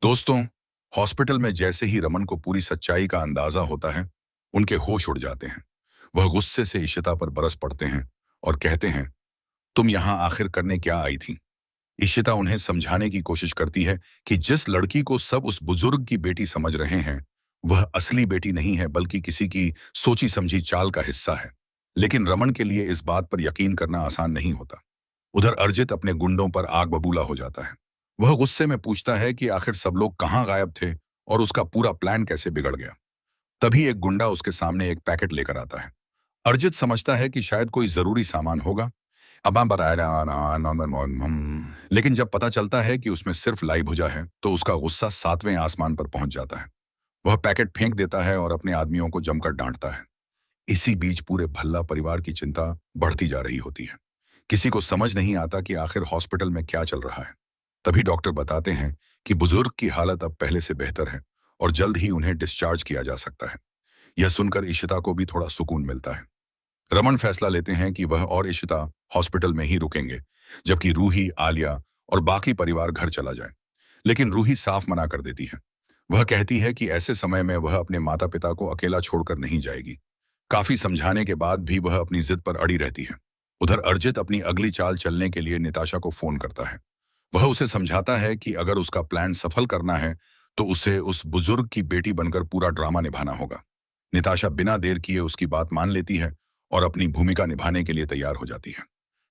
दोस्तों, हॉस्पिटल में जैसे ही रमन को पूरी सच्चाई का अंदाजा होता है, उनके होश उड़ जाते हैं। वह गुस्से से इशिता पर बरस पड़ते हैं और कहते हैं, तुम यहां आखिर करने क्या आई थी? इशिता उन्हें समझाने की कोशिश करती है कि जिस लड़की को सब उस बुजुर्ग की बेटी समझ रहे हैं, वह असली बेटी नहीं है बल्कि किसी की सोची समझी चाल का हिस्सा है। लेकिन रमन के लिए इस बात पर यकीन करना आसान नहीं होता। उधर अर्जित अपने गुंडों पर आग बबूला हो जाता है। वह गुस्से में पूछता है कि आखिर सब लोग कहाँ गायब थे और उसका पूरा प्लान कैसे बिगड़ गया। तभी एक गुंडा उसके सामने एक पैकेट लेकर आता है। अर्जित समझता है कि शायद कोई जरूरी सामान होगा। अब आप बताया लेकिन जब पता चलता है कि उसमें सिर्फ लाई भुजा है तो उसका गुस्सा 7वें आसमान पर पहुंच जाता है। वह पैकेट फेंक देता है और अपने आदमियों को जमकर डांटता है। इसी बीच पूरे भल्ला परिवार की चिंता बढ़ती जा रही होती है। किसी को समझ नहीं आता कि आखिर हॉस्पिटल में क्या चल रहा है। तभी डॉक्टर बताते हैं कि बुजुर्ग की हालत अब पहले से बेहतर है और जल्द ही उन्हें डिस्चार्ज किया जा सकता है। यह सुनकर इशिता को भी थोड़ा सुकून मिलता है। रमन फैसला लेते हैं कि वह और इशिता हॉस्पिटल में ही रुकेंगे, जबकि रूही, आलिया और बाकी परिवार घर चला जाए। लेकिन रूही साफ मना कर देती है। वह कहती है कि ऐसे समय में वह अपने माता पिता को अकेला छोड़कर नहीं जाएगी। काफी समझाने के बाद भी वह अपनी जिद पर अड़ी रहती है। उधर अर्जित अपनी अगली चाल चलने के लिए निताशा को फोन करता है। वह उसे समझाता है कि अगर उसका प्लान सफल करना है तो उसे उस बुजुर्ग की बेटी बनकर पूरा ड्रामा निभाना होगा। निताशा बिना देर किए उसकी बात मान लेती है और अपनी भूमिका निभाने के लिए तैयार हो जाती है।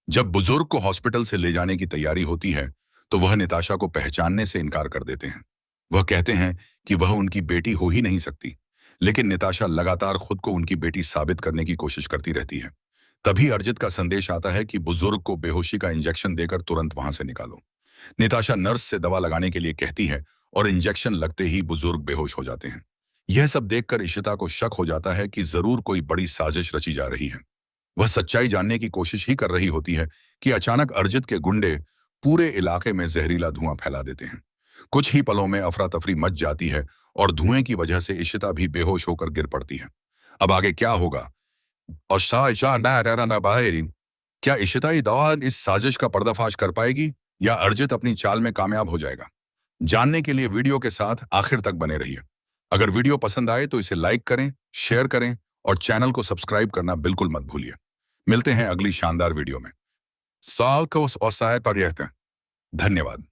जब बुजुर्ग को हॉस्पिटल से ले जाने की तैयारी होती है तो वह निताशा को पहचानने से इनकार कर देते हैं। वह कहते हैं कि वह उनकी बेटी हो ही नहीं सकती। लेकिन निताशा लगातार खुद को उनकी बेटी साबित करने की कोशिश करती रहती है। तभी अर्जित का संदेश आता है कि बुजुर्ग को बेहोशी का इंजेक्शन देकर तुरंत वहां से निकालो। निताशा नर्स से दवा लगाने के लिए कहती है और इंजेक्शन लगते ही बुजुर्ग बेहोश हो जाते हैं। यह सब देखकर इशिता को शक हो जाता है कि जरूर कोई बड़ी साजिश रची जा रही है। वह सच्चाई जानने की कोशिश ही कर रही होती है कि अचानक अर्जित के गुंडे पूरे इलाके में जहरीला धुआं फैला देते हैं। कुछ ही पलों में अफरा तफरी मच जाती है और धुएं की वजह से इशिता भी बेहोश होकर गिर पड़ती है। अब आगे क्या होगा? और क्या इशिता ये दवा इस साजिश का पर्दाफाश कर पाएगी या अर्जित अपनी चाल में कामयाब हो जाएगा? जानने के लिए वीडियो के साथ आखिर तक बने रहिए। अगर वीडियो पसंद आए तो इसे लाइक करें, शेयर करें और चैनल को सब्सक्राइब करना बिल्कुल मत भूलिए। मिलते हैं अगली शानदार वीडियो में। साल को और सहायता। धन्यवाद।